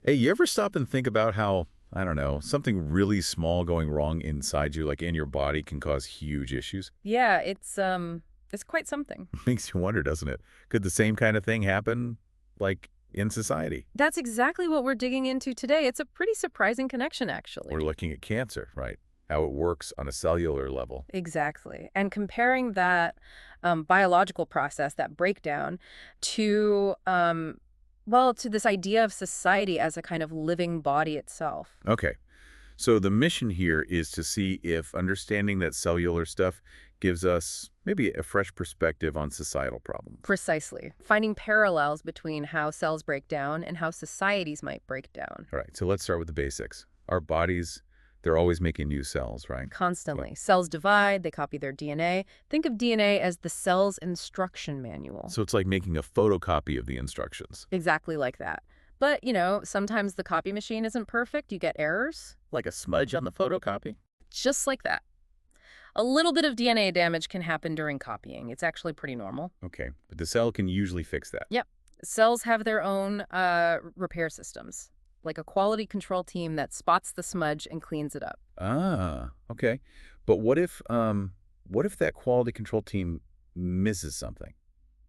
Hey, you ever stop and think about how, I don't know, something really small going wrong inside you, like in your body, can cause huge issues? Yeah, it's quite something. Makes you wonder, doesn't it? Could the same kind of thing happen, like, in society? That's exactly what we're digging into today. It's a pretty surprising connection, We're actually. looking at cancer, right? How it works on a cellular level. Exactly. And comparing that biological process, that breakdown, to, well, to this idea of society as a kind of living body itself. Okay, so the mission here is to see if understanding that cellular stuff gives us maybe a fresh perspective on societal problems. Precisely. Finding parallels between how cells break down and how societies might break down. All right, so let's start with the basics. Our bodies, they're always making new cells, right? Well, Constantly. Cells divide, they copy their DNA. Think of DNA as the cell's instruction manual. so it's like making a photocopy of the instructions. Exactly like that. But, sometimes the copy machine isn't perfect. You get errors. Like a smudge on the photocopy? Just like that. A little bit of DNA damage can happen during copying. It's actually pretty normal. Okay, but the cell can usually fix that. Yep. Cells have their own repair systems, like a quality control team that spots the smudge and cleans it up. Ah, okay. But what if that quality control team misses something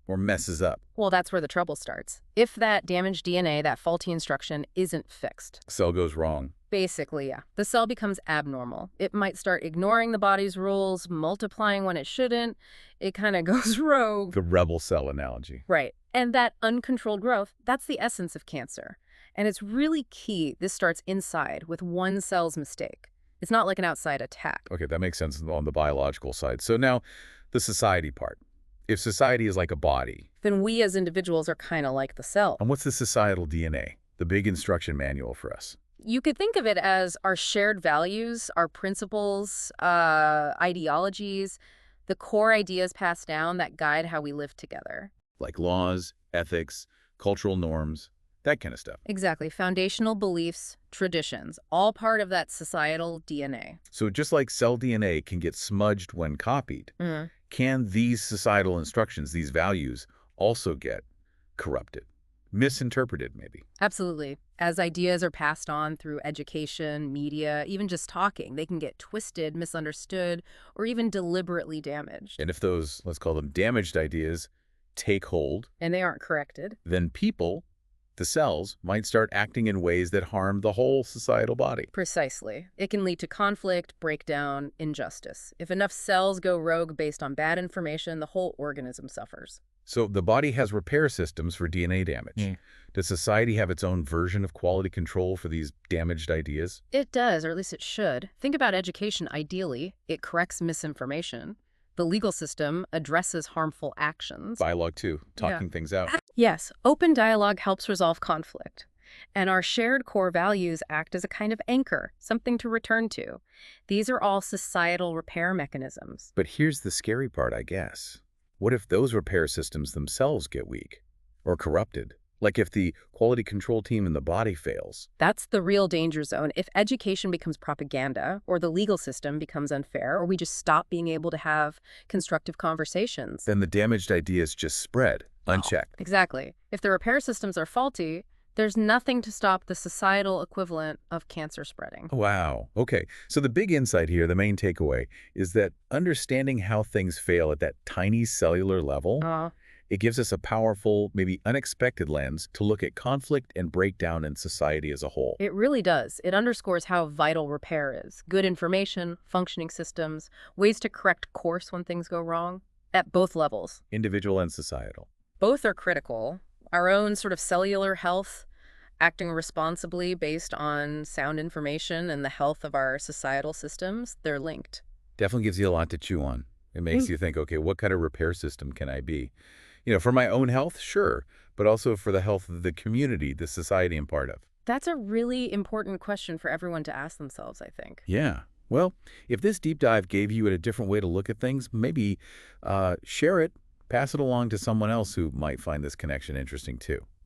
or messes up? Well, that's where the trouble starts. If that damaged DNA, that faulty instruction, isn't fixed. Cell goes wrong. Basically, yeah. The cell becomes abnormal. It might start ignoring the body's rules, multiplying when it shouldn't. It kind of goes rogue. The rebel cell analogy. Right. And that uncontrolled growth, that's the essence of cancer. And it's really key this starts inside with one cell's mistake. It's not like an outside attack. Okay, that makes sense on the biological side. So now, the society part. If society is like a body, Then we as individuals are kind of like the cell. and what's the societal DNA? The big instruction manual for us. You could think of it as our shared values, our principles, ideologies, the core ideas passed down that guide how we live together. Like laws, ethics, cultural norms, that kind of stuff. Exactly. Foundational beliefs, traditions, all part of that societal DNA. So just like cell DNA can get smudged when copied, can these societal instructions, these values, also get corrupted, misinterpreted maybe? Absolutely. As ideas are passed on through education, media, even just talking, they can get twisted, misunderstood, or even deliberately damaged. And if those, let's call them damaged ideas, take hold, And they aren't corrected. then people, the cells, might start acting in ways that harm the whole societal body. Precisely. It can lead to conflict, breakdown, injustice. If enough cells go rogue based on bad information, the whole organism suffers. So the body has repair systems for DNA damage. Does society have its own version of quality control for these damaged ideas? It does, or at least it should. Think about education ideally. It corrects misinformation. The legal system addresses harmful actions. Dialogue 2, Yeah. talking things out. Yes, open dialogue helps resolve conflict. And our shared core values act as a kind of anchor, something to return to. These are all societal repair mechanisms. But here's the scary part, I guess. What if those repair systems themselves get weak or corrupted? Like if the quality control team in the body fails, That's the real danger zone. If education becomes propaganda, or the legal system becomes unfair, or we just stop being able to have constructive conversations. then the damaged ideas just spread, unchecked. Exactly. If the repair systems are faulty, there's nothing to stop the societal equivalent of cancer spreading. Wow. Okay. So the big insight here, the main takeaway, is that understanding how things fail at that tiny cellular level, Uh, it gives us a powerful, maybe unexpected lens to look at conflict and breakdown in society as a whole. it really does. It underscores how vital repair is. Good information, functioning systems, ways to correct course when things go wrong, at both levels. Individual and societal. Both are critical. Our own sort of cellular health, acting responsibly based on sound information and the health of our societal systems, they're linked. Definitely gives you a lot to chew on. It makes you think, okay, what kind of repair system can I be? For my own health, sure, but also for the health of the community, the society I'm part of. That's a really important question for everyone to ask themselves, I think. Yeah. Well, if this deep dive gave you a different way to look at things, maybe share it, pass it along to someone else who might find this connection interesting too.